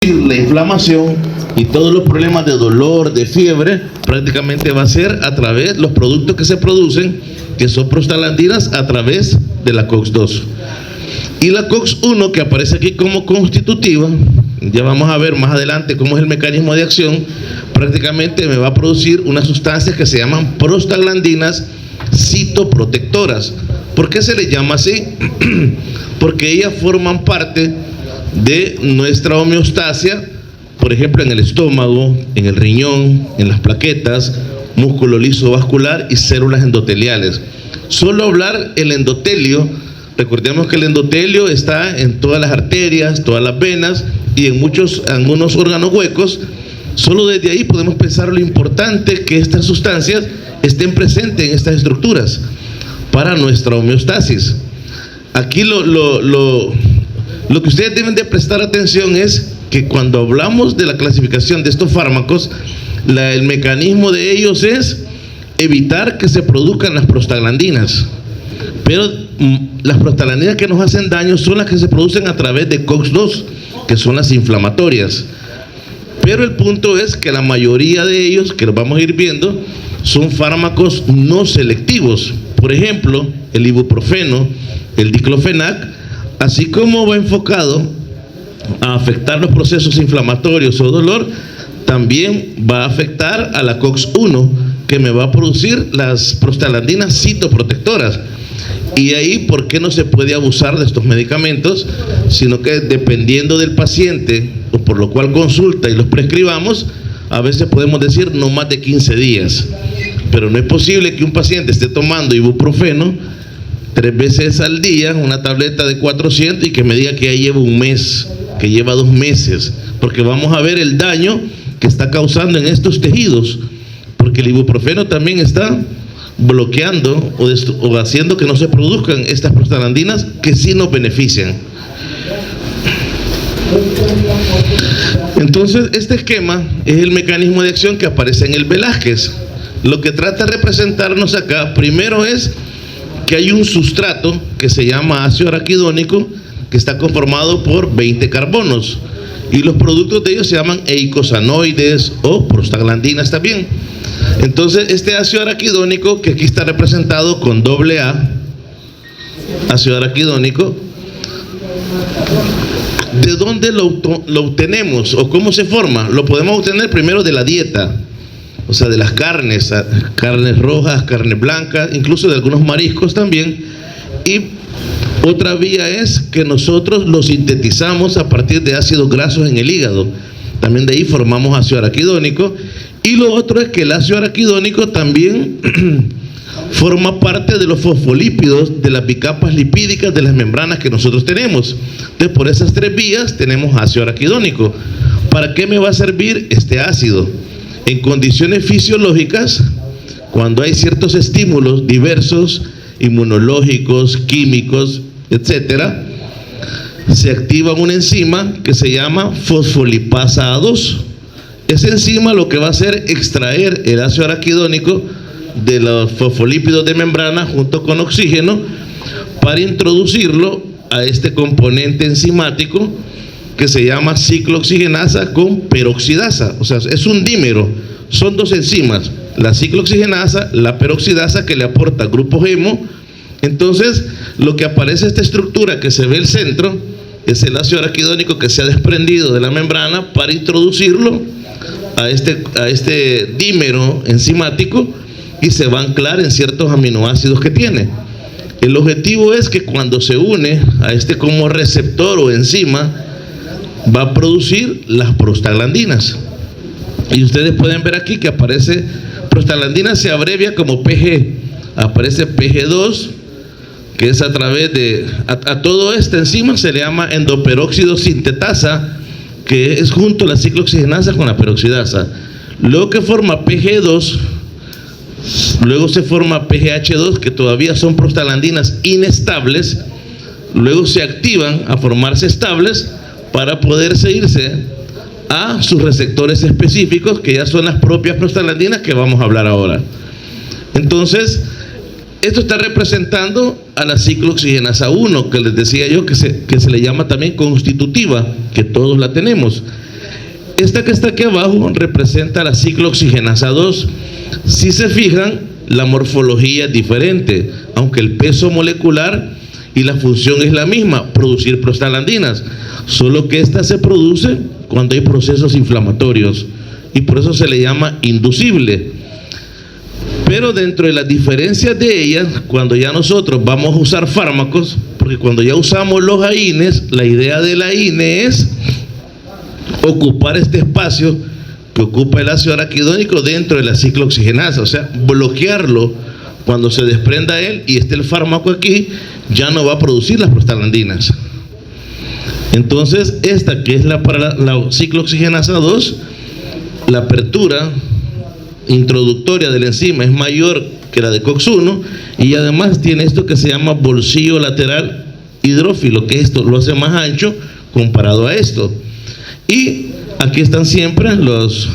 la inflamación y todos los problemas de dolor, de fiebre, prácticamente va a ser a través de los productos que se producen, que son prostaglandinas, a través de la COX-2. Y la COX-1, que aparece aquí como constitutiva, ya vamos a ver más adelante cómo es el mecanismo de acción, prácticamente me va a producir unas sustancias que se llaman prostaglandinas citoprotectoras. ¿Por qué se les llama así? Porque ellas forman parte de nuestra homeostasia, por ejemplo en el estómago, en el riñón, en las plaquetas, músculo liso vascular y células endoteliales. Solo hablar el endotelio, recordemos que el endotelio está en todas las arterias, todas las venas y en algunos órganos huecos. Solo desde ahí podemos pensar lo importante que estas sustancias estén presentes en estas estructuras para nuestra homeostasis. Aquí lo que ustedes deben de prestar atención es que cuando hablamos de la clasificación de estos fármacos, el mecanismo de ellos es evitar que se produzcan las prostaglandinas. Pero las prostaglandinas que nos hacen daño son las que se producen a través de COX-2, que son las inflamatorias. Pero el punto es que la mayoría de ellos, que los vamos a ir viendo, son fármacos no selectivos. Por ejemplo, el ibuprofeno, el diclofenac, así como va enfocado a afectar los procesos inflamatorios o dolor, también va a afectar a la COX-1, que me va a producir las prostaglandinas citoprotectoras. Y ahí, ¿por qué no se puede abusar de estos medicamentos? Sino que dependiendo del paciente, o por lo cual consulta y los prescribamos, a veces podemos decir no más de 15 días. Pero no es posible que un paciente esté tomando ibuprofeno 3 veces al día, una tableta de 400, y que me diga que ya lleva un mes, que lleva 2 meses, porque vamos a ver el daño que está causando en estos tejidos, porque el ibuprofeno también está bloqueando o haciendo que no se produzcan estas prostaglandinas que sí nos benefician. Entonces, este esquema es el mecanismo de acción que aparece en el Velázquez. Lo que trata de representarnos acá, primero es que hay un sustrato que se llama ácido araquidónico, que está conformado por 20 carbonos, y los productos de ellos se llaman eicosanoides o prostaglandinas también. Entonces, este ácido araquidónico, que aquí está representado con AA, ácido araquidónico, ¿de dónde lo obtenemos o cómo se forma? Lo podemos obtener primero de la dieta, o sea, de las carnes rojas, carnes blancas, incluso de algunos mariscos también. Y otra vía es que nosotros lo sintetizamos a partir de ácidos grasos en el hígado. También de ahí formamos ácido araquidónico. Y lo otro es que el ácido araquidónico también forma parte de los fosfolípidos, de las bicapas lipídicas de las membranas que nosotros tenemos. Entonces, por esas 3 vías tenemos ácido araquidónico. ¿Para qué me va a servir este ácido? En condiciones fisiológicas, cuando hay ciertos estímulos diversos, inmunológicos, químicos, etcétera, se activa una enzima que se llama fosfolipasa A2. Esa enzima lo que va a hacer es extraer el ácido araquidónico de los fosfolípidos de membrana junto con oxígeno para introducirlo a este componente enzimático que se llama ciclooxigenasa con peroxidasa. O sea, es un dímero, son 2 enzimas, la ciclooxigenasa, la peroxidasa, que le aporta grupo hemo. Entonces, lo que aparece esta estructura que se ve al centro es el ácido araquidónico que se ha desprendido de la membrana para introducirlo a este dímero enzimático y se va a anclar en ciertos aminoácidos que tiene. El objetivo es que cuando se une a este como receptor o enzima, va a producir las prostaglandinas. Y ustedes pueden ver aquí que aparece prostaglandina, se abrevia como PG, aparece PG2, que es a través de a todo esta enzima se le llama endoperóxido sintetasa, que es junto a la ciclooxigenasa con la peroxidasa. Luego que forma PG2, luego se forma PGH2, que todavía son prostaglandinas inestables, luego se activan a formarse estables para poderse irse a sus receptores específicos, que ya son las propias prostaglandinas que vamos a hablar ahora. Entonces, esto está representando a la ciclooxigenasa 1, que les decía yo que se le llama también constitutiva, que todos la tenemos. Esta que está aquí abajo representa la ciclooxigenasa 2. Si se fijan, la morfología es diferente, aunque el peso molecular y la función es la misma, producir prostaglandinas, solo que esta se produce cuando hay procesos inflamatorios y por eso se le llama inducible. Pero dentro de las diferencias de ellas, cuando ya nosotros vamos a usar fármacos, porque cuando ya usamos los AINES, la idea del AINE es ocupar este espacio que ocupa el ácido araquidónico dentro de la ciclooxigenasa, o sea, bloquearlo cuando se desprenda él y esté el fármaco aquí, ya no va a producir las prostaglandinas. Entonces, esta que es para la ciclooxigenasa 2, la apertura introductoria de la enzima es mayor que la de COX-1 y además tiene esto que se llama bolsillo lateral hidrófilo, que esto lo hace más ancho comparado a esto. Y aquí están siempre los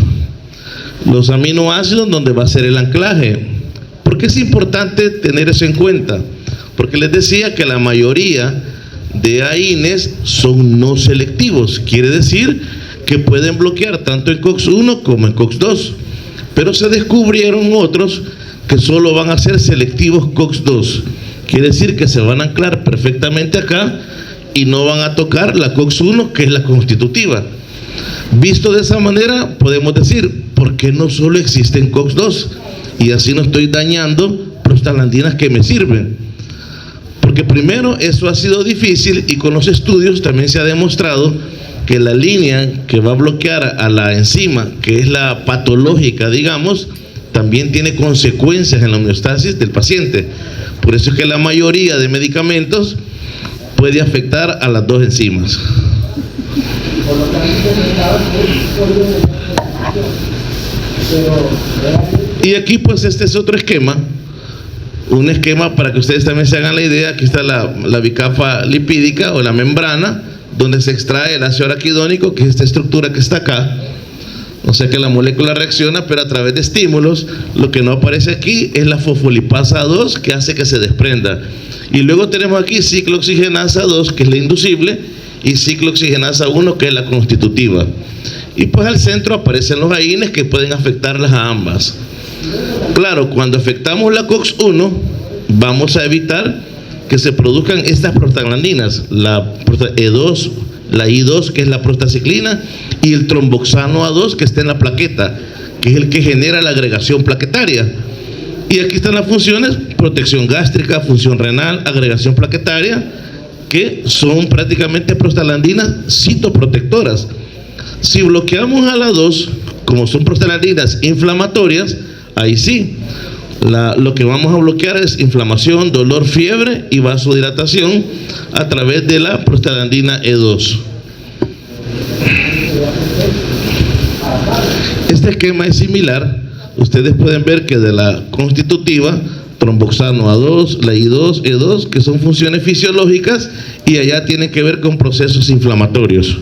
aminoácidos donde va a ser el anclaje. ¿Por qué es importante tener eso en cuenta? Porque les decía que la mayoría de AINES son no selectivos, quiere decir que pueden bloquear tanto en COX-1 como en COX-2, pero se descubrieron otros que solo van a ser selectivos COX-2, quiere decir que se van a anclar perfectamente acá y no van a tocar la COX-1, que es la constitutiva. Visto de esa manera, podemos decir, ¿por qué no solo existen COX-2? Y así no estoy dañando prostaglandinas que me sirven. Porque primero, eso ha sido difícil y con los estudios también se ha demostrado que la línea que va a bloquear a la enzima, que es la patológica, digamos, también tiene consecuencias en la homeostasis del paciente. Por eso es que la mayoría de medicamentos puede afectar a las dos enzimas. Y aquí pues este es otro esquema, un esquema para que ustedes también se hagan la idea. Aquí está la bicapa lipídica o la membrana donde se extrae el ácido araquidónico, que es esta estructura que está acá. O sea que la molécula reacciona, pero a través de estímulos. Lo que no aparece aquí es la fosfolipasa 2, que hace que se desprenda. Y luego tenemos aquí ciclooxigenasa 2, que es la inducible, y ciclooxigenasa 1, que es la constitutiva. Y pues al centro aparecen los AINES que pueden afectarlas a ambas. Claro, cuando afectamos la COX-1, vamos a evitar que se produzcan estas prostaglandinas, la E2, la I2, que es la prostaciclina, y el tromboxano A2, que está en la plaqueta, que es el que genera la agregación plaquetaria. Y aquí están las funciones: protección gástrica, función renal, agregación plaquetaria, que son prácticamente prostaglandinas citoprotectoras. Si bloqueamos a la 2, como son prostaglandinas inflamatorias, ahí sí, lo que vamos a bloquear es inflamación, dolor, fiebre y vasodilatación a través de la prostaglandina E2. Este esquema es similar. Ustedes pueden ver que de la constitutiva, tromboxano A2, la I2, E2, que son funciones fisiológicas, y allá tienen que ver con procesos inflamatorios.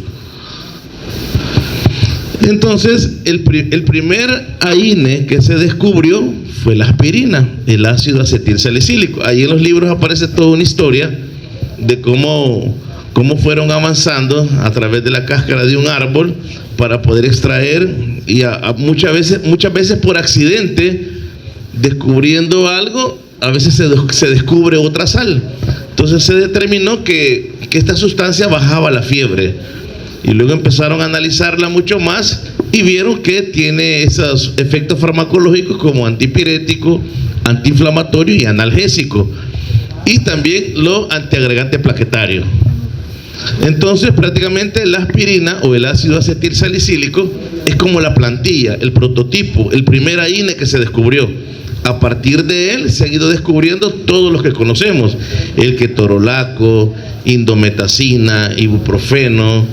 Entonces, el primer AINE que se descubrió fue la aspirina, el ácido acetilsalicílico. Ahí en los libros aparece toda una historia de cómo fueron avanzando a través de la cáscara de un árbol para poder extraer, y muchas veces por accidente, descubriendo algo, a veces se descubre otra sal. Entonces se determinó que esta sustancia bajaba la fiebre. Y luego empezaron a analizarla mucho más y vieron que tiene esos efectos farmacológicos como antipirético, antiinflamatorio y analgésico. Y también lo antiagregante plaquetario. Entonces prácticamente la aspirina o el ácido acetilsalicílico es como la plantilla, el prototipo, el primer AINE que se descubrió. A partir de él se han ido descubriendo todos los que conocemos: el ketorolaco, indometacina, ibuprofeno,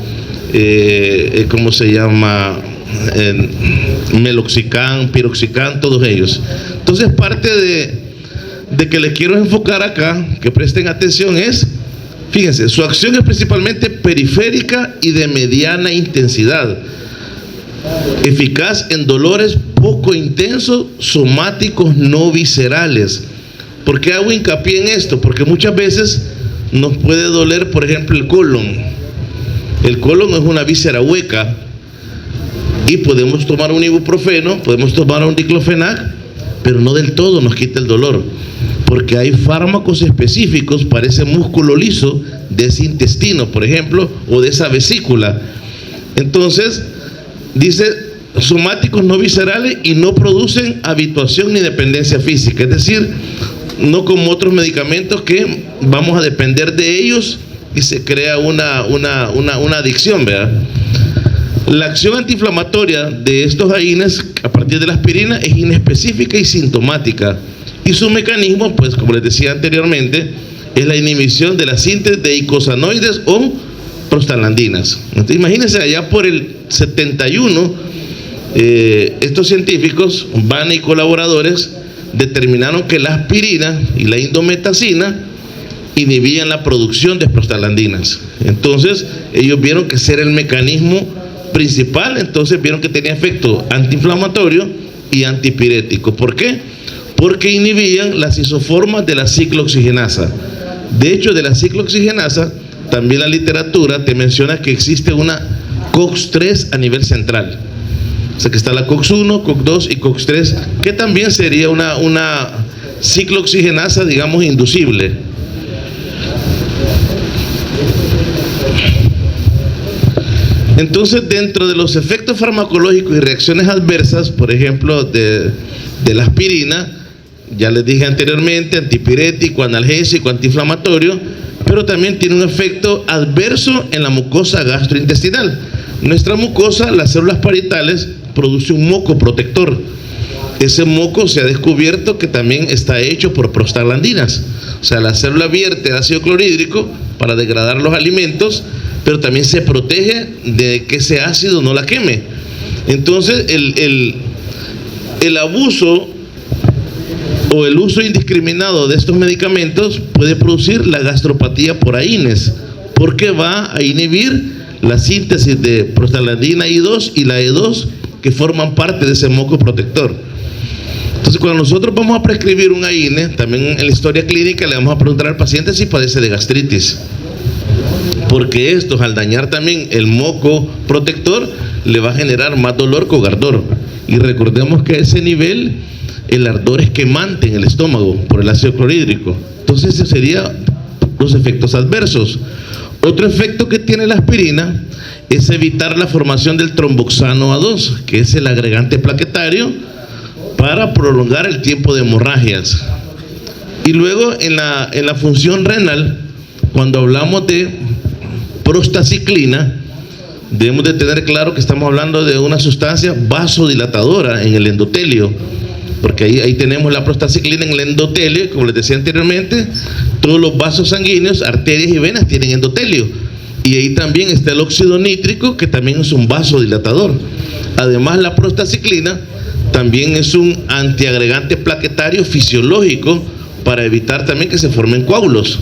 ¿cómo se llama? Meloxicam, piroxicam, todos ellos. Entonces parte de que les quiero enfocar acá, que presten atención, es, fíjense, su acción es principalmente periférica y de mediana intensidad, eficaz en dolores poco intensos, somáticos, no viscerales. ¿Por qué hago hincapié en esto? Porque muchas veces nos puede doler, por ejemplo, el colon. El colon es una víscera hueca Y podemos tomar un ibuprofeno, podemos tomar un diclofenac, pero no del todo nos quita el dolor, porque hay fármacos específicos para ese músculo liso de ese intestino, por ejemplo, o de esa vesícula. Entonces, dice, somáticos no viscerales y no producen habituación ni dependencia física, es decir, no como otros medicamentos que vamos a depender de ellos y se crea una adicción, ¿verdad? La acción antiinflamatoria de estos AINES a partir de la aspirina es inespecífica y sintomática, y su mecanismo, pues como les decía anteriormente, es la inhibición de la síntesis de eicosanoides o prostaglandinas. Entonces, imagínense, allá por el 71, estos científicos, Vane y colaboradores, determinaron que la aspirina y la indometacina inhibían la producción de prostaglandinas. Entonces, ellos vieron que ese era el mecanismo principal, entonces vieron que tenía efecto antiinflamatorio y antipirético. ¿Por qué? Porque inhibían las isoformas de la ciclooxigenasa. De hecho, de la ciclooxigenasa, también la literatura te menciona que existe una COX-3 a nivel central. O sea que está la COX-1, COX-2 y COX-3, que también sería una ciclooxigenasa, digamos, inducible. Entonces, dentro de los efectos farmacológicos y reacciones adversas, por ejemplo, de la aspirina, ya les dije anteriormente, antipirético, analgésico, antiinflamatorio, pero también tiene un efecto adverso en la mucosa gastrointestinal. Nuestra mucosa, las células parietales, produce un moco protector. Ese moco se ha descubierto que también está hecho por prostaglandinas. O sea, la célula vierte ácido clorhídrico para degradar los alimentos, pero también se protege de que ese ácido no la queme. Entonces, el abuso o el uso indiscriminado de estos medicamentos puede producir la gastropatía por AINES, porque va a inhibir la síntesis de prostaglandina I2 y la E2, que forman parte de ese moco protector. Entonces, cuando nosotros vamos a prescribir un AINE, también en la historia clínica le vamos a preguntar al paciente si padece de gastritis, porque estos, al dañar también el moco protector, le va a generar más dolor con ardor. Y recordemos que a ese nivel el ardor es quemante en el estómago por el ácido clorhídrico. Entonces, esos serían los efectos adversos. Otro efecto que tiene la aspirina es evitar la formación del tromboxano A2, que es el agregante plaquetario, para prolongar el tiempo de hemorragias. Y luego en la función renal, cuando hablamos de prostaciclina, debemos de tener claro que estamos hablando de una sustancia vasodilatadora en el endotelio, porque ahí tenemos la prostaciclina en el endotelio. Como les decía anteriormente, todos los vasos sanguíneos, arterias y venas tienen endotelio, y ahí también está el óxido nítrico, que también es un vasodilatador. Además, la prostaciclina también es un antiagregante plaquetario fisiológico para evitar también que se formen coágulos.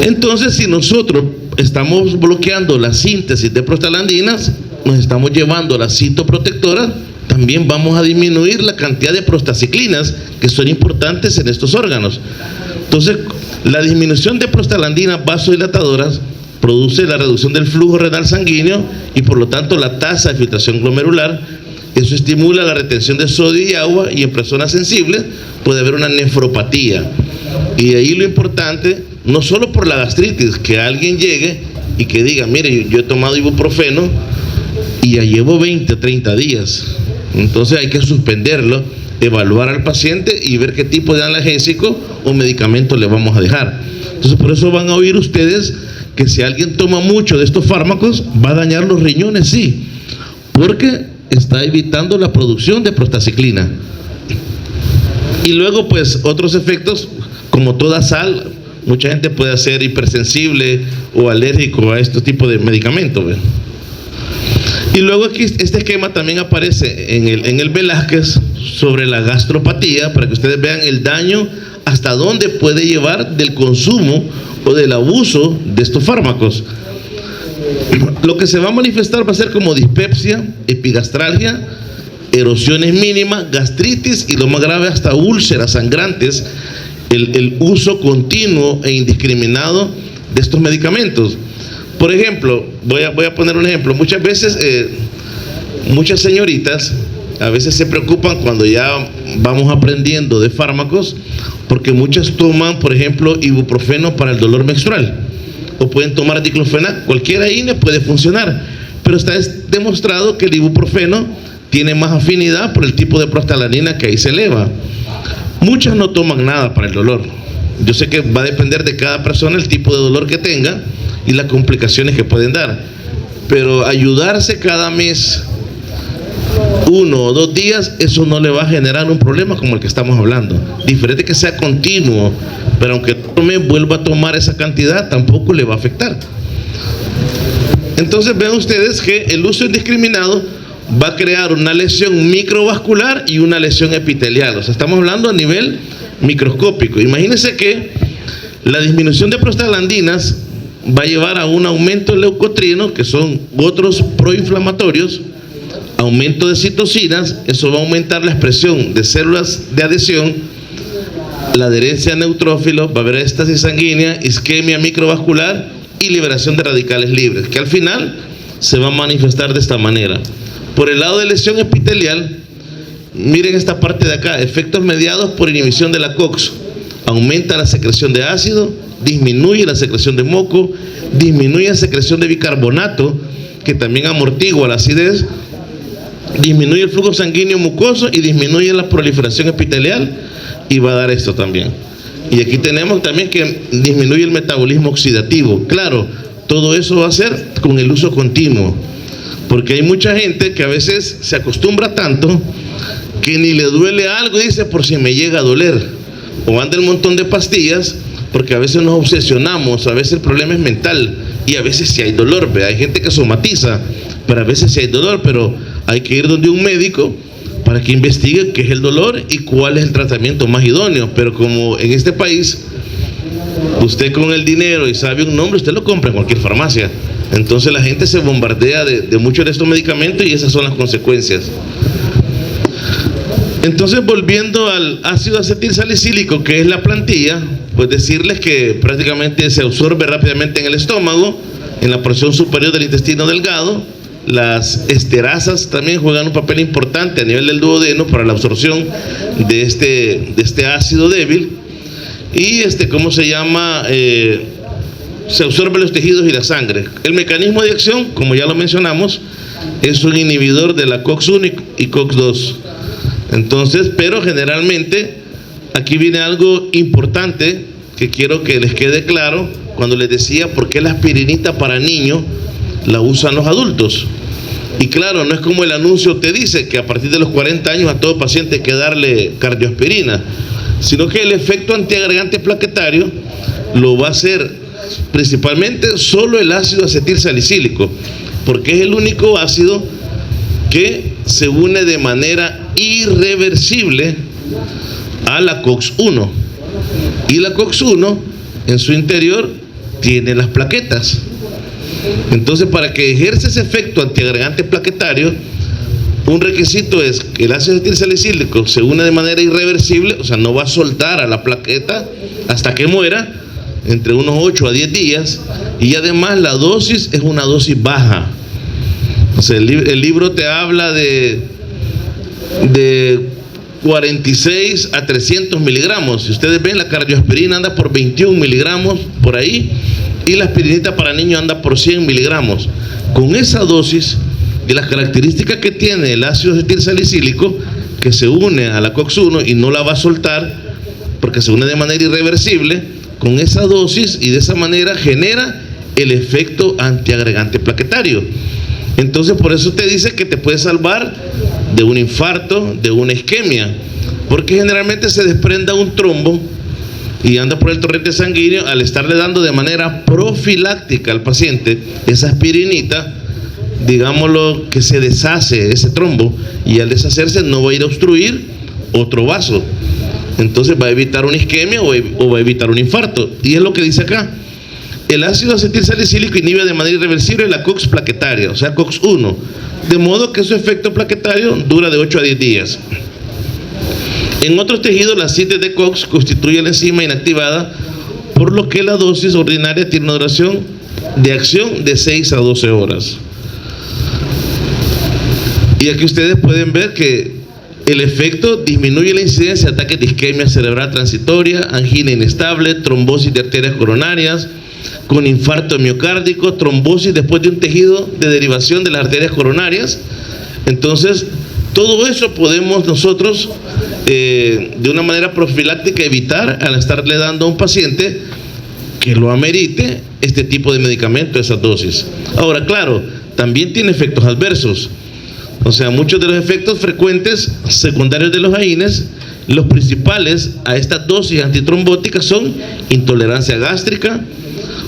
Entonces, si nosotros estamos bloqueando la síntesis de prostaglandinas, nos estamos llevando a la citoprotectora, también vamos a disminuir la cantidad de prostaciclinas que son importantes en estos órganos. Entonces, la disminución de prostaglandinas vasodilatadoras produce la reducción del flujo renal sanguíneo y por lo tanto la tasa de filtración glomerular. Eso estimula la retención de sodio y agua, y en personas sensibles puede haber una nefropatía. Y ahí lo importante, no solo por la gastritis, que alguien llegue y que diga, mire, yo he tomado ibuprofeno y ya llevo 20 o 30 días. Entonces hay que suspenderlo, evaluar al paciente y ver qué tipo de analgésico o medicamento le vamos a dejar. Entonces, por eso van a oír ustedes que si alguien toma mucho de estos fármacos, va a dañar los riñones, sí, porque está evitando la producción de prostaciclina. Y luego, pues, otros efectos, como toda sal, mucha gente puede ser hipersensible o alérgico a este tipo de medicamentos, ¿ve? Y luego aquí este esquema también aparece en el Velázquez sobre la gastropatía, para que ustedes vean el daño hasta dónde puede llevar del consumo o del abuso de estos fármacos. Lo que se va a manifestar va a ser como dispepsia, epigastralgia, erosiones mínimas, gastritis y lo más grave hasta úlceras sangrantes, el uso continuo e indiscriminado de estos medicamentos. Por ejemplo, voy a poner un ejemplo. Muchas veces muchas señoritas a veces se preocupan cuando ya vamos aprendiendo de fármacos, porque muchas toman, por ejemplo, ibuprofeno para el dolor menstrual, o pueden tomar diclofenac. Cualquiera INE puede funcionar, pero está demostrado que el ibuprofeno tiene más afinidad por el tipo de prostaglandina que ahí se eleva. Muchas no toman nada para el dolor. Yo sé que va a depender de cada persona el tipo de dolor que tenga y las complicaciones que pueden dar, pero ayudarse cada mes 1 o 2 días, eso no le va a generar un problema como el que estamos hablando. Diferente que sea continuo, pero aunque tome, vuelva a tomar esa cantidad, tampoco le va a afectar. Entonces vean ustedes que el uso indiscriminado va a crear una lesión microvascular y una lesión epitelial. O sea, estamos hablando a nivel microscópico. Imagínense que la disminución de prostaglandinas va a llevar a un aumento de leucotrienos, que son otros proinflamatorios, aumento de citocinas. Eso va a aumentar la expresión de células de adhesión, la adherencia a neutrófilos, va a haber éstasis sanguínea, isquemia microvascular y liberación de radicales libres, que al final se va a manifestar de esta manera. Por el lado de lesión epitelial, miren esta parte de acá: efectos mediados por inhibición de la COX. Aumenta la secreción de ácido, disminuye la secreción de moco, disminuye la secreción de bicarbonato, que también amortigua la acidez, disminuye el flujo sanguíneo mucoso y disminuye la proliferación epitelial, y va a dar esto también. Y aquí tenemos también que disminuye el metabolismo oxidativo. Claro, todo eso va a ser con el uso continuo, porque hay mucha gente que a veces se acostumbra tanto que ni le duele algo y dice: por si me llega a doler, o anda un montón de pastillas, porque a veces nos obsesionamos. A veces el problema es mental y a veces sí hay dolor. Hay gente que somatiza, pero a veces sí hay dolor, pero hay que ir donde un médico para que investigue qué es el dolor y cuál es el tratamiento más idóneo. Pero como en este país usted con el dinero y sabe un nombre, usted lo compra en cualquier farmacia, entonces la gente se bombardea de muchos de estos medicamentos y esas son las consecuencias. Entonces, volviendo al ácido acetil salicílico, que es la plantilla, pues decirles que prácticamente se absorbe rápidamente en el estómago, en la porción superior del intestino delgado. Las esterasas también juegan un papel importante a nivel del duodeno para la absorción de este ácido débil. Y ¿cómo se llama? Se absorbe los tejidos y la sangre. El mecanismo de acción, como ya lo mencionamos, es un inhibidor de la COX-1 y COX-2. Entonces, pero generalmente aquí viene algo importante que quiero que les quede claro cuando les decía por qué la aspirinita para niños la usan los adultos. Y claro, no es como el anuncio te dice que a partir de los 40 años a todo paciente hay que darle cardioaspirina, sino que el efecto antiagregante plaquetario lo va a hacer principalmente solo el ácido acetil salicílico, porque es el único ácido que se une de manera irreversible a la COX-1, y la COX-1 en su interior tiene las plaquetas. Entonces, para que ejerza ese efecto antiagregante plaquetario, un requisito es que el ácido acetil salicílico se une de manera irreversible, o sea, no va a soltar a la plaqueta hasta que muera, entre unos 8 a 10 días, y además la dosis es una dosis baja. O sea, el libro te habla de 46 a 300 miligramos. Si ustedes ven, la cardioaspirina anda por 21 miligramos por ahí, y la aspirinita para niños anda por 100 miligramos. Con esa dosis y las características que tiene el ácido acetil salicílico, que se une a la COX-1 y no la va a soltar porque se une de manera irreversible, con esa dosis y de esa manera genera el efecto antiagregante plaquetario. Entonces, por eso te dice que te puede salvar de un infarto, de una isquemia, porque generalmente se desprenda un trombo y anda por el torrente sanguíneo. Al estarle dando de manera profiláctica al paciente esa aspirinita, digámoslo que se deshace ese trombo, y al deshacerse no va a ir a obstruir otro vaso, entonces va a evitar una isquemia o va a evitar un infarto. Y es lo que dice acá: el ácido acetil salicílico inhibe de manera irreversible la COX plaquetaria, o sea, COX-1, de modo que su efecto plaquetario dura de 8 a 10 días. En otros tejidos, la síntesis de COX constituye la enzima inactivada, por lo que la dosis ordinaria tiene una duración de acción de 6 a 12 horas. Y aquí ustedes pueden ver que el efecto disminuye la incidencia de ataques de isquemia cerebral transitoria, angina inestable, trombosis de arterias coronarias, con infarto miocárdico, trombosis después de un tejido de derivación de las arterias coronarias. Entonces, todo eso podemos nosotros, de una manera profiláctica, evitar al estarle dando a un paciente que lo amerite este tipo de medicamento, esas dosis. Ahora, claro, también tiene efectos adversos. O sea, muchos de los efectos frecuentes secundarios de los AINES, los principales a estas dosis antitrombóticas son intolerancia gástrica,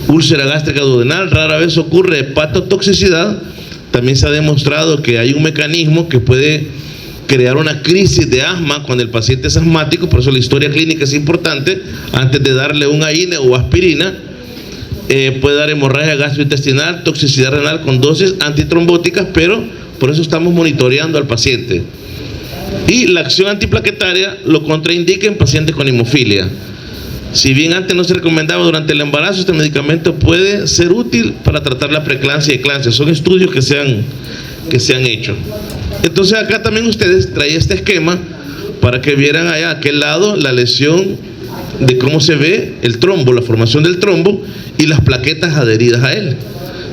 úlcera gástrica duodenal, rara vez ocurre hepatotoxicidad. También se ha demostrado que hay un mecanismo que puede crear una crisis de asma cuando el paciente es asmático, por eso la historia clínica es importante. Antes de darle un AINE o aspirina, puede dar hemorragia gastrointestinal, toxicidad renal con dosis antitrombóticas, pero por eso estamos monitoreando al paciente. Y la acción antiplaquetaria lo contraindica en pacientes con hemofilia. Si bien antes no se recomendaba durante el embarazo, este medicamento puede ser útil para tratar la preeclampsia y eclampsia. Son estudios que se han hecho. Entonces acá también ustedes traen este esquema para que vieran allá a aquel lado la lesión de cómo se ve el trombo, la formación del trombo y las plaquetas adheridas a él.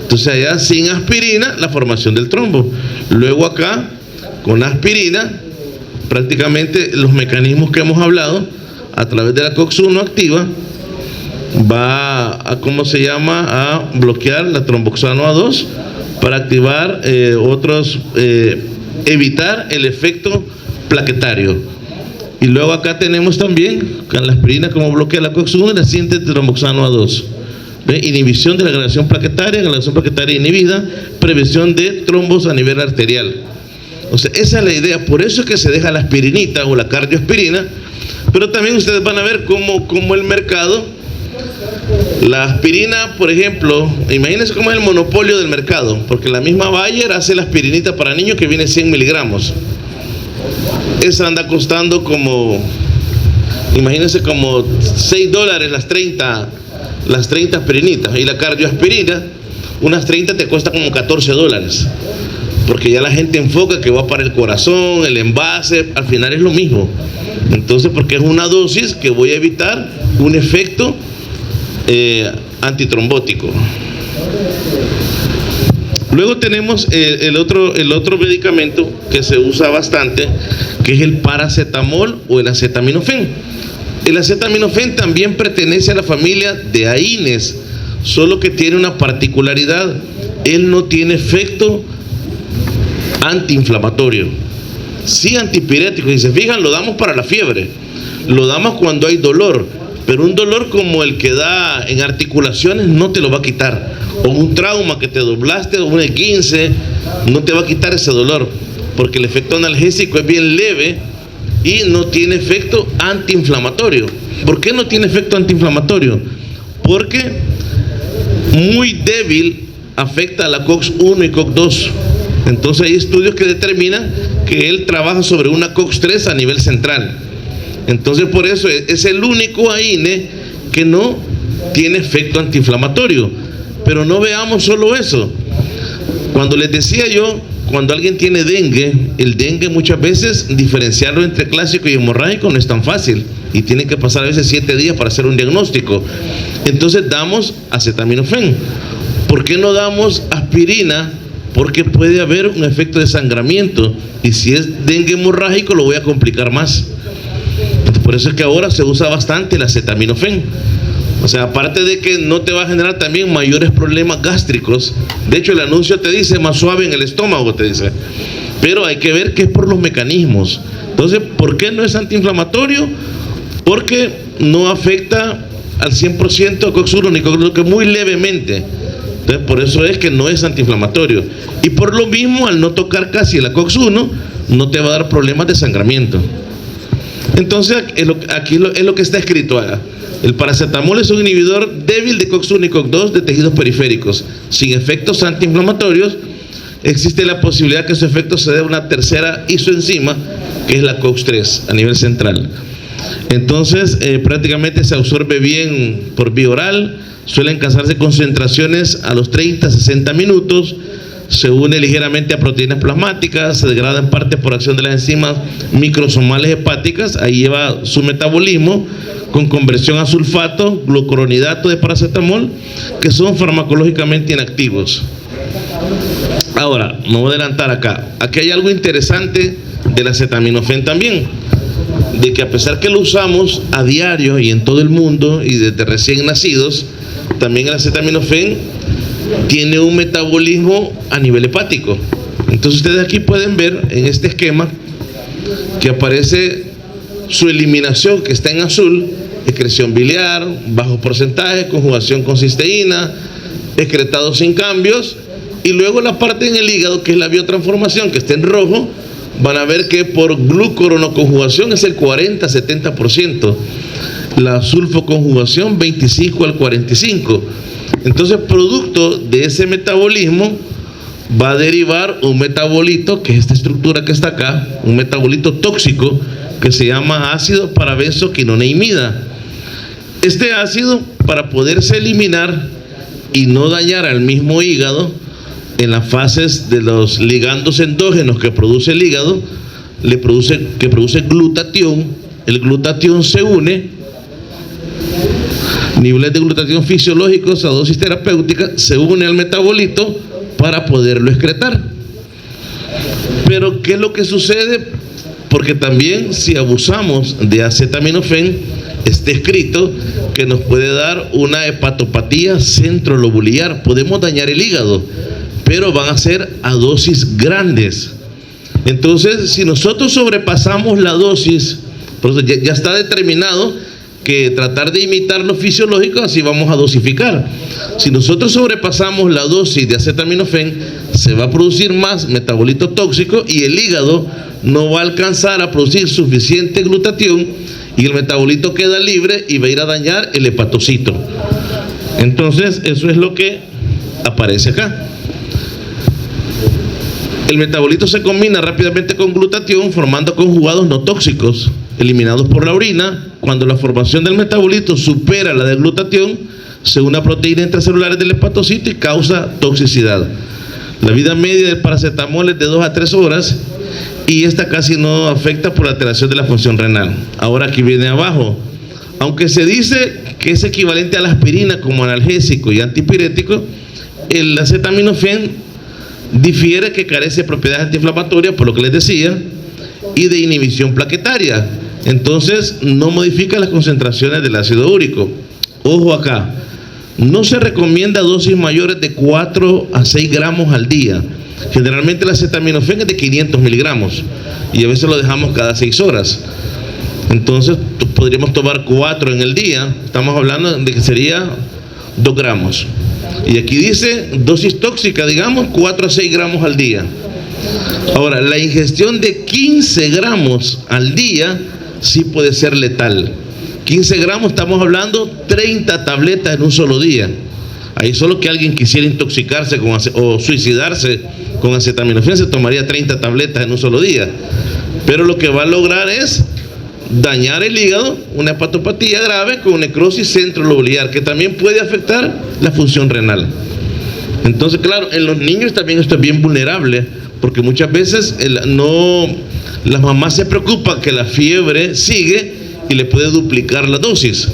Entonces allá sin aspirina, la formación del trombo. Luego acá, con aspirina, prácticamente los mecanismos que hemos hablado, a través de la COX-1 activa, va a, ¿cómo se llama?, a bloquear la tromboxano A2 para activar evitar el efecto plaquetario. Y luego acá tenemos también, con la aspirina como bloquea la COX-1 y la síntesis de tromboxano A2. Inhibición de la agregación plaquetaria inhibida, prevención de trombos a nivel arterial. O sea, esa es la idea. Por eso es que se deja la aspirinita o la cardioaspirina. Pero también ustedes van a ver cómo el mercado, la aspirina, por ejemplo, imagínense cómo es el monopolio del mercado, porque la misma Bayer hace la aspirinita para niños que viene 100 miligramos. Esa anda costando como, imagínense, como $6 las 30 aspirinitas. Y la cardioaspirina, unas 30 te cuesta como $14, porque ya la gente enfoca que va para el corazón, el envase, al final es lo mismo. Entonces, porque es una dosis que voy a evitar un efecto antitrombótico. Luego tenemos el otro medicamento que se usa bastante, que es el paracetamol o el acetaminofén. El acetaminofén también pertenece a la familia de AINES, solo que tiene una particularidad: él no tiene efecto antiinflamatorio, sí antipirético. Si se fijan, lo damos para la fiebre, lo damos cuando hay dolor, pero un dolor como el que da en articulaciones no te lo va a quitar, o un trauma que te doblaste, o un E15, no te va a quitar ese dolor, porque el efecto analgésico es bien leve y no tiene efecto antiinflamatorio. ¿Por qué no tiene efecto antiinflamatorio? Porque muy débil afecta a la COX-1 y COX-2. Entonces hay estudios que determinan que él trabaja sobre una COX-3 a nivel central. Entonces por eso es el único AINE que no tiene efecto antiinflamatorio. Pero no veamos solo eso. Cuando les decía yo, cuando alguien tiene dengue, el dengue muchas veces diferenciarlo entre clásico y hemorrágico no es tan fácil, y tiene que pasar a veces 7 días para hacer un diagnóstico. Entonces damos acetaminofén. ¿Por qué no damos aspirina? Porque puede haber un efecto de sangramiento, y si es dengue hemorrágico lo voy a complicar más. Por eso es que ahora se usa bastante el acetaminofén. O sea, aparte de que no te va a generar también mayores problemas gástricos. De hecho, el anuncio te dice más suave en el estómago, te dice. Pero hay que ver que es por los mecanismos. Entonces, ¿por qué no es antiinflamatorio? Porque no afecta al 100% a COX-1 ni COX-2, que muy levemente. Entonces, por eso es que no es antiinflamatorio. Y por lo mismo, al no tocar casi la COX-1, no te va a dar problemas de sangramiento. Entonces, aquí es lo que está escrito acá. El paracetamol es un inhibidor débil de COX-1 y COX-2 de tejidos periféricos, sin efectos antiinflamatorios. Existe la posibilidad que su efecto se dé a una tercera isoenzima, que es la COX-3 a nivel central. Entonces, prácticamente se absorbe bien por vía oral. Suelen alcanzarse concentraciones a los 30-60 minutos. se une ligeramente a proteínas plasmáticas, se degrada en parte por acción de las enzimas microsomales hepáticas, ahí lleva su metabolismo con conversión a sulfato, glucuronidato de paracetamol, que son farmacológicamente inactivos. Ahora, me voy a adelantar acá. Aquí hay algo interesante del acetaminofén también, de que a pesar que lo usamos a diario y en todo el mundo y desde recién nacidos, también el acetaminofén tiene un metabolismo a nivel hepático. Entonces ustedes aquí pueden ver en este esquema que aparece su eliminación, que está en azul: excreción biliar, bajo porcentaje, conjugación con cisteína, excretado sin cambios, y luego la parte en el hígado, que es la biotransformación, que está en rojo. Van a ver que por glucuronoconjugación es el 40-70%, la sulfoconjugación 25 al 45%. Entonces, producto de ese metabolismo va a derivar un metabolito, que es esta estructura que está acá, un metabolito tóxico que se llama ácido parabenzoquinoneimida. Este ácido, para poderse eliminar y no dañar al mismo hígado, en las fases de los ligandos endógenos que produce el hígado, que produce glutatión, el glutatión se une, niveles de glutatión fisiológicos a dosis terapéutica, se une al metabolito para poderlo excretar. Pero ¿qué es lo que sucede? Porque también si abusamos de acetaminofén, está escrito que nos puede dar una hepatopatía centrolobular, podemos dañar el hígado, pero van a ser a dosis grandes. Entonces, si nosotros sobrepasamos la dosis, por eso ya está determinado que tratar de imitar lo fisiológico, así vamos a dosificar. Si nosotros sobrepasamos la dosis de acetaminofén, se va a producir más metabolito tóxico y el hígado no va a alcanzar a producir suficiente glutatión y el metabolito queda libre y va a ir a dañar el hepatocito. Entonces, eso es lo que aparece acá. El metabolito se combina rápidamente con glutatión, formando conjugados no tóxicos, eliminados por la orina. Cuando la formación del metabolito supera la del glutatión, se une a proteínas intracelulares del hepatocito y causa toxicidad. La vida media del paracetamol es de 2 a 3 horas y esta casi no afecta por la alteración de la función renal. Ahora aquí viene abajo. Aunque se dice que es equivalente a la aspirina como analgésico y antipirético, el acetaminofén difiere que carece de propiedades antiinflamatorias, por lo que les decía, y de inhibición plaquetaria. Entonces no modifica las concentraciones del ácido úrico. Ojo acá, no se recomienda dosis mayores de 4 a 6 gramos al día. Generalmente el acetaminofén es de 500 miligramos y a veces lo dejamos cada 6 horas. Entonces podríamos tomar 4 en el día. Estamos hablando de que sería 2 gramos. Y aquí dice dosis tóxica, digamos 4 a 6 gramos al día. Ahora, la ingestión de 15 gramos al día sí puede ser letal. 15 gramos, estamos hablando 30 tabletas en un solo día. Ahí solo que alguien quisiera intoxicarse o suicidarse con acetaminofén se tomaría 30 tabletas en un solo día. Pero lo que va a lograr es dañar el hígado, una hepatopatía grave con necrosis centrolobular, que también puede afectar la función renal. Entonces, claro, en los niños también esto es bien vulnerable, porque muchas veces las mamás se preocupan que la fiebre sigue y le puede duplicar la dosis.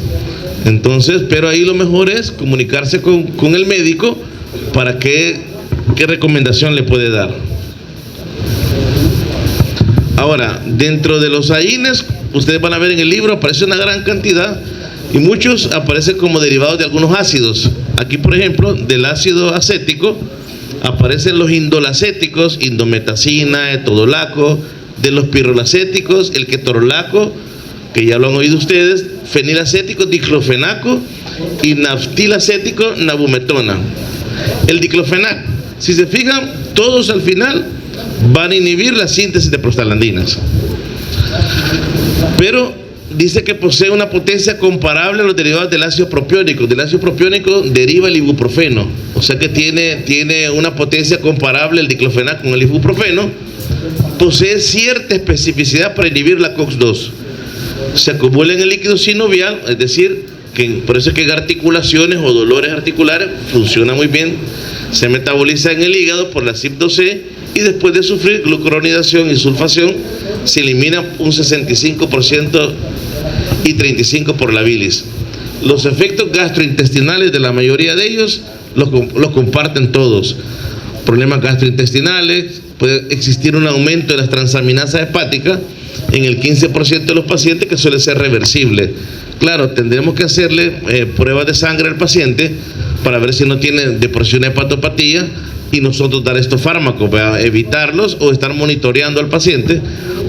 Entonces, pero ahí lo mejor es comunicarse con el médico para qué recomendación le puede dar. Ahora, dentro de los AINES, ustedes van a ver en el libro, aparece una gran cantidad y muchos aparecen como derivados de algunos ácidos. Aquí, por ejemplo, del ácido acético aparecen los indolacéticos, indometacina, etodolaco, de los pirrolacéticos, el ketorolaco, que ya lo han oído ustedes, fenilacético, diclofenaco y naftilacético, nabumetona. El diclofenaco, si se fijan, todos al final van a inhibir la síntesis de prostaglandinas. Pero dice que posee una potencia comparable a los derivados del ácido propiónico. Del ácido propiónico deriva el ibuprofeno, o sea que tiene una potencia comparable el diclofenaco con el ibuprofeno. Posee cierta especificidad para inhibir la COX-2. Se acumula en el líquido sinovial, es decir, por eso es que en articulaciones o dolores articulares funciona muy bien, se metaboliza en el hígado por la CYP2C y después de sufrir glucuronidación y sulfación se elimina un 65% y 35% por la bilis. Los efectos gastrointestinales de la mayoría de ellos los comparten todos. Problemas gastrointestinales, puede existir un aumento de las transaminasas hepáticas en el 15% de los pacientes, que suele ser reversible. Claro, tendremos que hacerle pruebas de sangre al paciente para ver si no tiene de por sí una hepatopatía y nosotros dar estos fármacos, para evitarlos o estar monitoreando al paciente,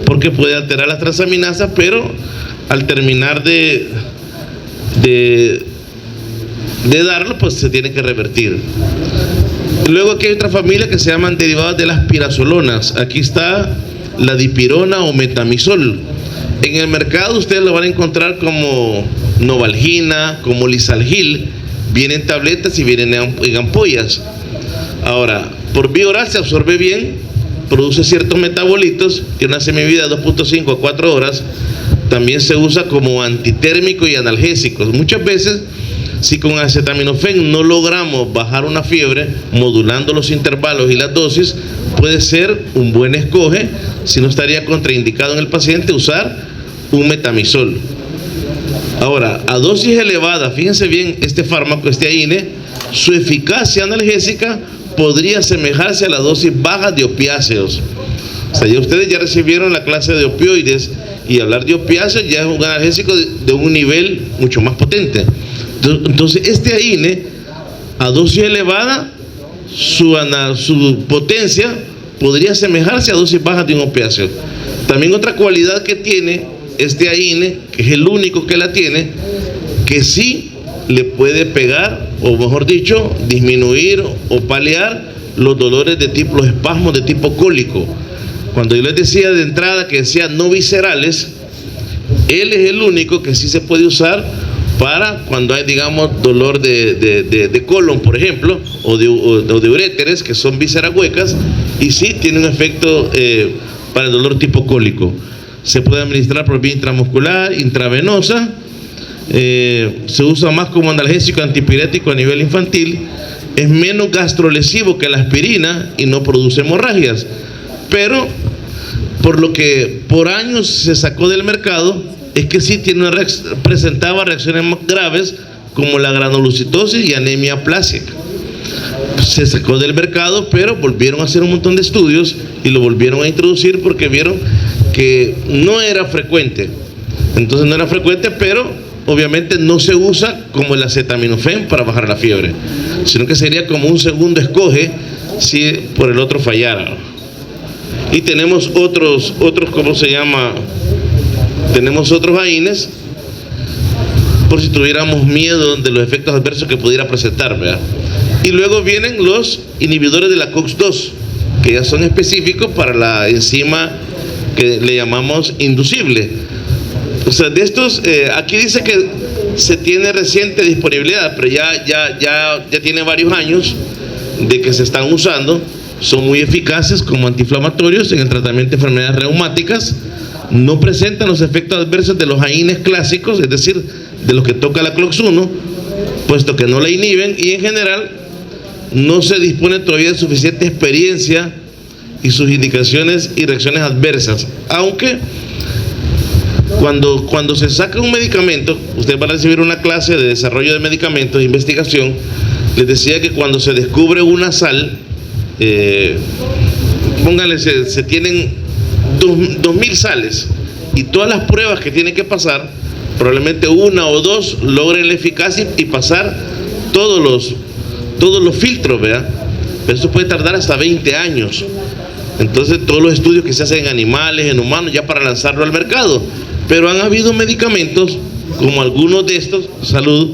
porque puede alterar las transaminasas, pero al terminar de darlo, pues se tiene que revertir. Luego aquí hay otra familia que se llaman derivadas de las pirazolonas. Aquí está la dipirona o metamizol. En el mercado ustedes lo van a encontrar como Novalgina, como Lisalgil. Vienen tabletas y vienen en ampollas. Ahora, por vía oral se absorbe bien, produce ciertos metabolitos, tiene una semivida de 2.5 a 4 horas. También se usa como antitérmico y analgésico. Muchas veces, si con acetaminofén no logramos bajar una fiebre, modulando los intervalos y las dosis, puede ser un buen escoge, si no estaría contraindicado en el paciente usar un metamizol. Ahora, a dosis elevada, fíjense bien, este fármaco, este AINE, su eficacia analgésica podría asemejarse a la dosis baja de opiáceos. O sea, ya ustedes ya recibieron la clase de opioides, y hablar de opiáceos ya es un analgésico de un nivel mucho más potente. Entonces, este AINE, a dosis elevada, su potencia podría asemejarse a dosis bajas de un opiáceo. También otra cualidad que tiene este AINE, que es el único que la tiene, que sí le puede pegar, o mejor dicho, disminuir o paliar los dolores de tipo, los espasmos de tipo cólico. Cuando yo les decía de entrada que decía no viscerales, él es el único que sí se puede usar para cuando hay, digamos, dolor de colon, por ejemplo, o de uréteres, que son vísceras huecas, y sí tiene un efecto para el dolor tipo cólico. Se puede administrar por vía intramuscular, intravenosa, se usa más como analgésico antipirético a nivel infantil, es menos gastrolesivo que la aspirina y no produce hemorragias, pero por lo que por años se sacó del mercado es que sí presentaba reacciones más graves como la granulocitosis y anemia aplásica. Se sacó del mercado, pero volvieron a hacer un montón de estudios y lo volvieron a introducir porque vieron que no era frecuente. Entonces no era frecuente, pero obviamente no se usa como el acetaminofén para bajar la fiebre, sino que sería como un segundo escoge si por el otro fallara. Y tenemos otros, ¿cómo se llama? Tenemos otros AINES, por si tuviéramos miedo de los efectos adversos que pudiera presentar, ¿verdad? Y luego vienen los inhibidores de la COX-2, que ya son específicos para la enzima que le llamamos inducible. O sea, de estos, aquí dice que se tiene reciente disponibilidad, pero ya tiene varios años de que se están usando. Son muy eficaces como antiinflamatorios en el tratamiento de enfermedades reumáticas. No presentan los efectos adversos de los AINES clásicos, es decir, de los que toca la CLOX1, puesto que no la inhiben, y en general no se dispone todavía de suficiente experiencia y sus indicaciones y reacciones adversas. Aunque cuando se saca un medicamento, usted va a recibir una clase de desarrollo de medicamentos, de investigación. Les decía que cuando se descubre una sal, pónganle, se tienen 2000 sales y todas las pruebas que tienen que pasar, probablemente una o dos logren la eficacia y pasar todos los filtros, ¿verdad? Pero eso puede tardar hasta 20 años. Entonces todos los estudios que se hacen en animales, en humanos, ya para lanzarlo al mercado. Pero han habido medicamentos como algunos de estos, salud,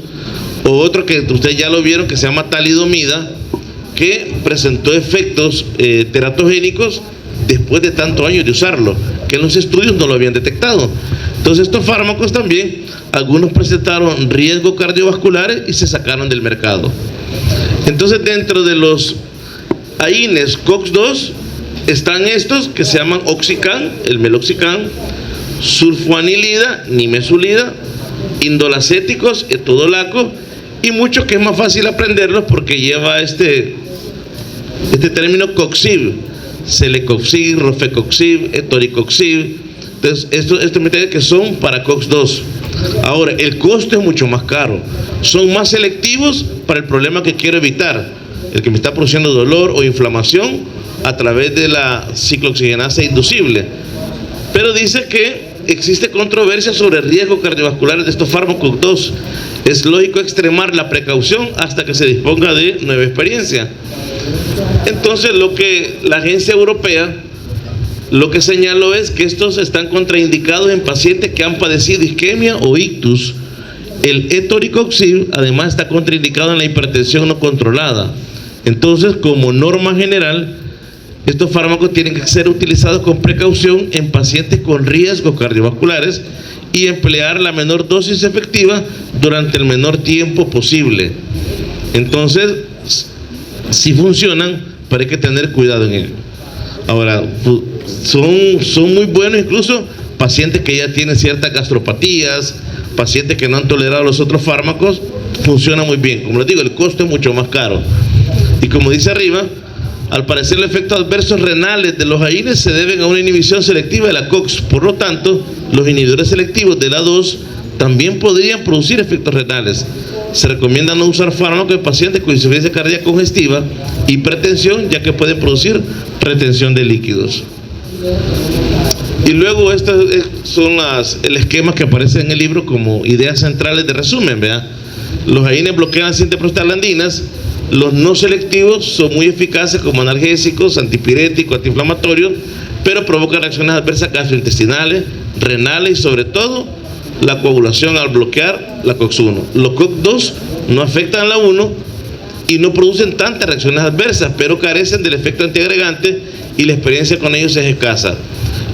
o otro que ustedes ya lo vieron, que se llama talidomida, que presentó efectos teratogénicos después de tantos años de usarlo, que en los estudios no lo habían detectado. Entonces estos fármacos también, algunos presentaron riesgos cardiovasculares y se sacaron del mercado. Entonces dentro de los AINES COX-2 están estos que se llaman Oxycan, el meloxicam, sulfonilida, nimesulida, indolacéticos, etodolaco, y muchos que es más fácil aprenderlos porque lleva este término coxib, celecoxib, rofecoxib, etoricoxib. Entonces, estos metales que son para COX-2. Ahora, el costo es mucho más caro. Son más selectivos para el problema que quiero evitar, el que me está produciendo dolor o inflamación a través de la ciclooxigenasa inducible. Pero dice que existe controversia sobre riesgos cardiovasculares de estos fármacos 2. Es lógico extremar la precaución hasta que se disponga de nueva experiencia. Entonces, lo que la agencia europea lo que señaló es que estos están contraindicados en pacientes que han padecido isquemia o ictus. El etoricoxib además está contraindicado en la hipertensión no controlada. Entonces, como norma general, estos fármacos tienen que ser utilizados con precaución en pacientes con riesgos cardiovasculares y emplear la menor dosis efectiva durante el menor tiempo posible. Entonces, si funcionan, pero hay que tener cuidado en ello. Ahora, son muy buenos incluso pacientes que ya tienen ciertas gastropatías, pacientes que no han tolerado los otros fármacos, funciona muy bien. Como les digo, el costo es mucho más caro. Y como dice arriba, al parecer los efectos adversos renales de los AINES se deben a una inhibición selectiva de la COX. Por lo tanto, los inhibidores selectivos de la 2 también podrían producir efectos renales. Se recomienda no usar fármacos en pacientes con insuficiencia cardíaca congestiva, hipertensión, ya que pueden producir retención de líquidos. Y luego estos son el esquema que aparece en el libro como ideas centrales de resumen, ¿verdad? Los AINES bloquean síntesis prostaglandinas. Los no selectivos son muy eficaces como analgésicos, antipiréticos, antiinflamatorios, pero provocan reacciones adversas gastrointestinales, renales y sobre todo la coagulación al bloquear la COX-1. Los COX-2 no afectan a la 1 y no producen tantas reacciones adversas, pero carecen del efecto antiagregante y la experiencia con ellos es escasa.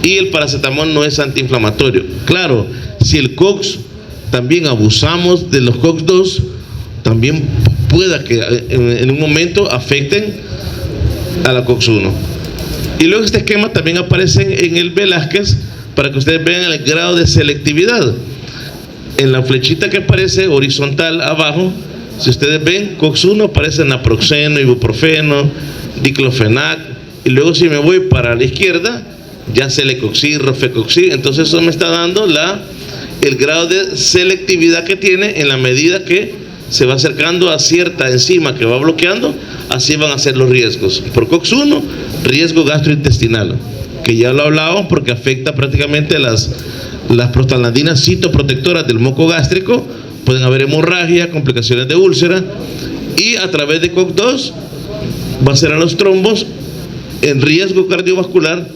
Y el paracetamol no es antiinflamatorio. Claro, si el COX también abusamos de los COX-2, también pueda que en un momento afecten a la COX-1. Y luego este esquema también aparece en el Velázquez para que ustedes vean el grado de selectividad. En la flechita que aparece horizontal abajo, si ustedes ven, COX-1 aparece naproxeno, ibuprofeno, diclofenac, y luego si me voy para la izquierda, ya celecoxib, rofecoxib. Entonces eso me está dando el grado de selectividad que tiene en la medida que se va acercando a cierta enzima que va bloqueando, así van a ser los riesgos. Por COX-1, riesgo gastrointestinal, que ya lo hablábamos porque afecta prácticamente las prostaglandinas citoprotectoras del moco gástrico, pueden haber hemorragia, complicaciones de úlcera, y a través de COX-2 va a ser a los trombos en riesgo cardiovascular,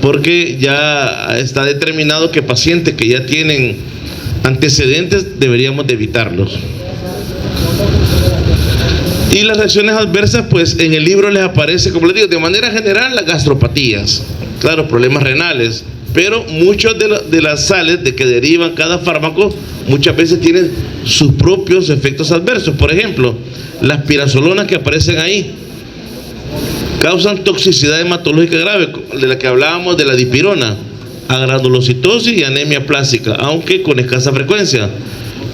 porque ya está determinado que pacientes que ya tienen antecedentes deberíamos de evitarlos. Y las reacciones adversas, pues en el libro les aparece, como les digo, de manera general las gastropatías, claro, problemas renales, pero muchos de las sales de que derivan cada fármaco muchas veces tienen sus propios efectos adversos. Por ejemplo, las pirazolonas que aparecen ahí causan toxicidad hematológica grave, de la que hablábamos de la dipirona, agranulocitosis y anemia plástica, aunque con escasa frecuencia.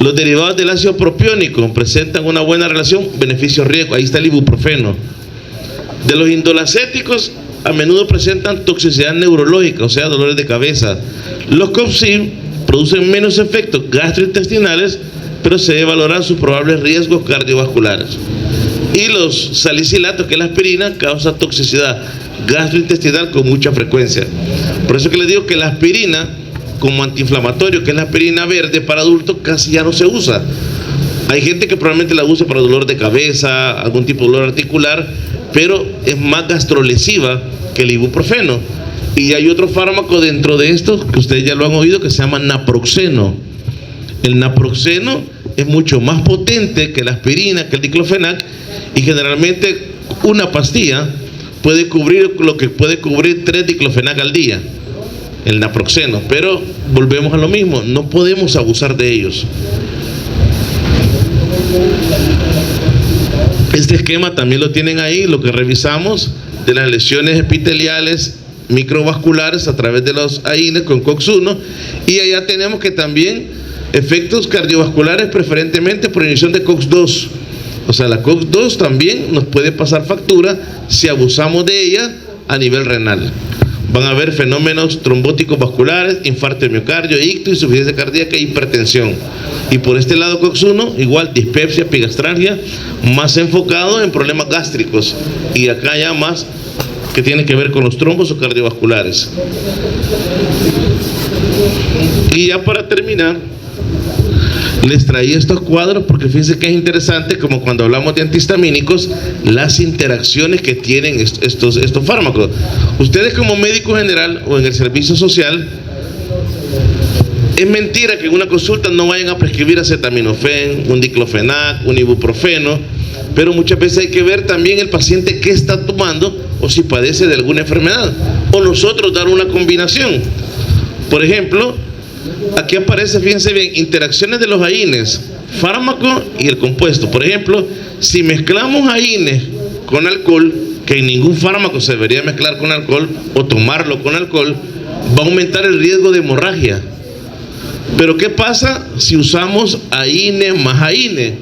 Los derivados del ácido propiónico presentan una buena relación beneficio-riesgo. Ahí está el ibuprofeno. De los indolacéticos, a menudo presentan toxicidad neurológica, o sea, dolores de cabeza. Los COX-2 producen menos efectos gastrointestinales, pero se debe valorar sus probables riesgos cardiovasculares. Y los salicilatos, que es la aspirina, causa toxicidad gastrointestinal con mucha frecuencia. Por eso que les digo que la aspirina, como antiinflamatorio, que es la aspirina verde para adultos, casi ya no se usa. Hay gente que probablemente la usa para dolor de cabeza, algún tipo de dolor articular, pero es más gastrolesiva que el ibuprofeno. Y hay otro fármaco dentro de estos, que ustedes ya lo han oído, que se llama naproxeno. El naproxeno es mucho más potente que la aspirina, que el diclofenac, y generalmente una pastilla puede cubrir lo que puede cubrir 3 diclofenac al día, el naproxeno. Pero volvemos a lo mismo, no podemos abusar de ellos. Este esquema también lo tienen ahí, lo que revisamos de las lesiones epiteliales microvasculares a través de los AINES con COX-1, y allá tenemos que también Efectos cardiovasculares preferentemente por inhibición de COX-2. O sea, la COX-2 también nos puede pasar factura si abusamos de ella a nivel renal. Van a haber fenómenos trombóticos vasculares, infarto de miocardio, ictus, insuficiencia cardíaca e hipertensión. Y por este lado COX-1, igual dispepsia, epigastralgia, más enfocado en problemas gástricos. Y acá ya más que tiene que ver con los trombos o cardiovasculares. Y ya para terminar, les traía estos cuadros porque fíjense que es interesante, como cuando hablamos de antihistamínicos, las interacciones que tienen estos fármacos. Ustedes como médico general o en el servicio social, es mentira que en una consulta no vayan a prescribir acetaminofén, un diclofenac, un ibuprofeno, pero muchas veces hay que ver también el paciente qué está tomando o si padece de alguna enfermedad, o nosotros dar una combinación. Por ejemplo, aquí aparece, fíjense bien, interacciones de los AINES, fármaco y el compuesto. Por ejemplo, si mezclamos AINES con alcohol, que en ningún fármaco se debería mezclar con alcohol o tomarlo con alcohol, va a aumentar el riesgo de hemorragia. Pero ¿qué pasa si usamos AINE más AINE?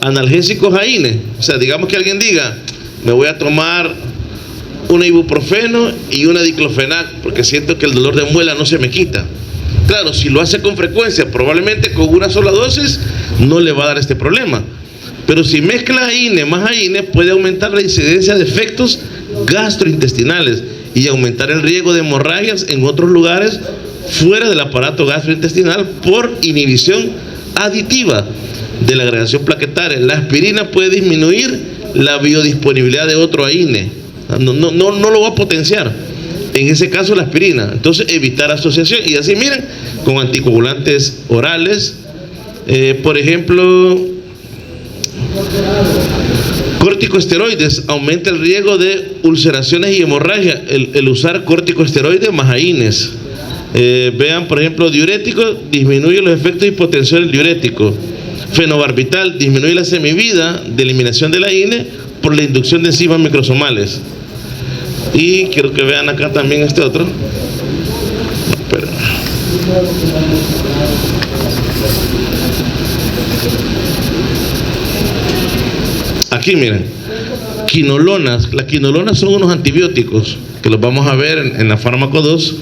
Analgésicos AINE. O sea, digamos que alguien diga, me voy a tomar un ibuprofeno y una diclofenac porque siento que el dolor de muela no se me quita. Claro, si lo hace con frecuencia, probablemente con una sola dosis no le va a dar este problema. Pero si mezcla AINE más AINE, puede aumentar la incidencia de efectos gastrointestinales y aumentar el riesgo de hemorragias en otros lugares fuera del aparato gastrointestinal por inhibición aditiva de la agregación plaquetaria. La aspirina puede disminuir la biodisponibilidad de otro AINE. No lo va a potenciar. En ese caso la aspirina. Entonces evitar asociación. Y así miren, con anticoagulantes orales, por ejemplo, corticosteroides, aumenta el riesgo de ulceraciones y hemorragia, el usar corticosteroides más AINES. Vean, por ejemplo, diuréticos, disminuye los efectos de hipotensión del diurético. Fenobarbital, disminuye la semivida de eliminación de la AINE por la inducción de enzimas microsomales. Y quiero que vean acá también este otro. Espera. Aquí miren, quinolonas. Las quinolonas son unos antibióticos que los vamos a ver en la fármaco 2.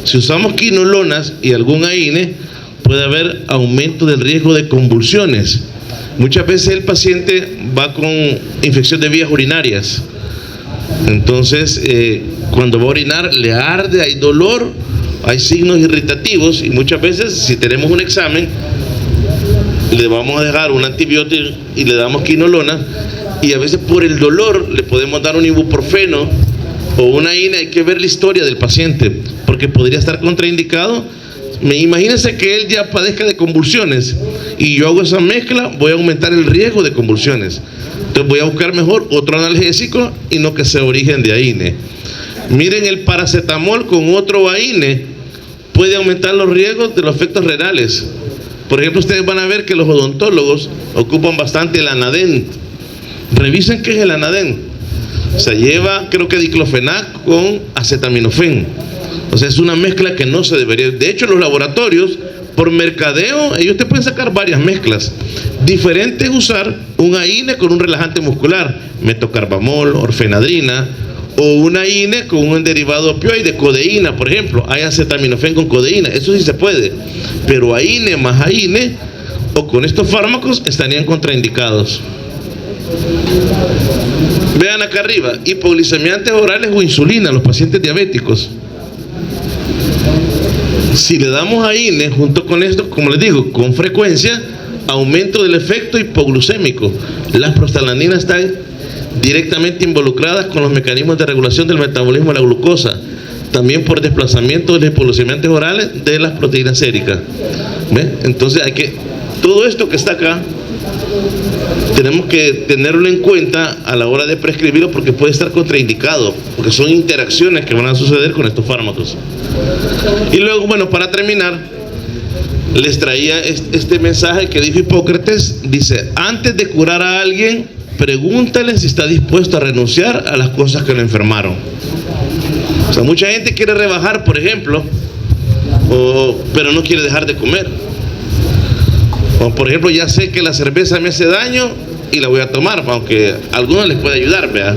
Si usamos quinolonas y algún AINE, puede haber aumento del riesgo de convulsiones. Muchas veces el paciente va con infección de vías urinarias. Entonces, cuando va a orinar, le arde, hay dolor, hay signos irritativos, y muchas veces, si tenemos un examen, le vamos a dejar un antibiótico y le damos quinolona, y a veces por el dolor le podemos dar un ibuprofeno o una AINE. Hay que ver la historia del paciente, porque podría estar contraindicado. Imagínense que él ya padezca de convulsiones y yo hago esa mezcla, voy a aumentar el riesgo de convulsiones. Entonces voy a buscar mejor otro analgésico y no que sea origen de AINE. Miren, el paracetamol con otro AINE puede aumentar los riesgos de los efectos renales. Por ejemplo, ustedes van a ver que los odontólogos ocupan bastante el Anadem. Revisen qué es el Anadem. O sea, lleva, creo que diclofenac con acetaminofén. O sea, es una mezcla que no se debería. De hecho, los laboratorios, por mercadeo, ellos te pueden sacar varias mezclas. Diferente es usar un AINE con un relajante muscular, metocarbamol, orfenadrina, o un AINE con un derivado opioide, codeína, por ejemplo. Hay acetaminofén con codeína, eso sí se puede. Pero AINE más AINE, o con estos fármacos, estarían contraindicados. Vean acá arriba, hipoglicemiantes orales o insulina, los pacientes diabéticos. Si le damos AINE junto con esto, como les digo, con frecuencia, aumento del efecto hipoglucémico. Las prostaglandinas están directamente involucradas con los mecanismos de regulación del metabolismo de la glucosa, también por desplazamiento de los hipoglucemiantes orales de las proteínas séricas. ¿Ven? Entonces todo esto que está acá, tenemos que tenerlo en cuenta a la hora de prescribirlo, porque puede estar contraindicado, porque son interacciones que van a suceder con estos fármacos. Y luego, bueno, para terminar, les traía este mensaje que dijo Hipócrates. Dice: antes de curar a alguien, pregúntale si está dispuesto a renunciar a las cosas que lo enfermaron. O sea, mucha gente quiere rebajar, por ejemplo, pero no quiere dejar de comer. O por ejemplo, ya sé que la cerveza me hace daño y la voy a tomar, aunque a algunos les puede ayudar, ¿verdad?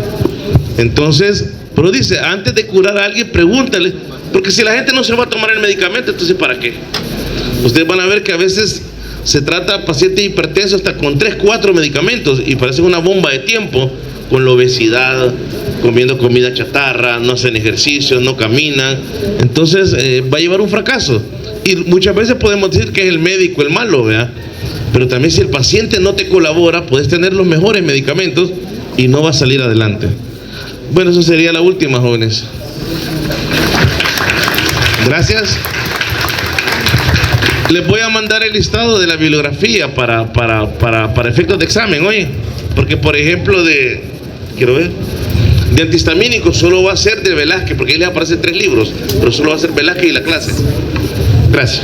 Entonces, pero dice, antes de curar a alguien, pregúntale, porque si la gente no se va a tomar el medicamento, entonces ¿para qué? Ustedes van a ver que a veces se trata a pacientes hipertensos hasta con 3, 4 medicamentos y parece una bomba de tiempo, con la obesidad, comiendo comida chatarra, no hacen ejercicio, no caminan. Entonces va a llevar un fracaso. Y muchas veces podemos decir que es el médico el malo, ¿verdad? Pero también si el paciente no te colabora, puedes tener los mejores medicamentos y no va a salir adelante. Bueno, eso sería la última, jóvenes. Gracias. Les voy a mandar el listado de la bibliografía para efectos de examen, oye. Porque, por ejemplo, quiero ver, de antihistamínicos solo va a ser de Velázquez, porque ahí les aparecen 3 libros, pero solo va a ser Velázquez y la clase. Gracias.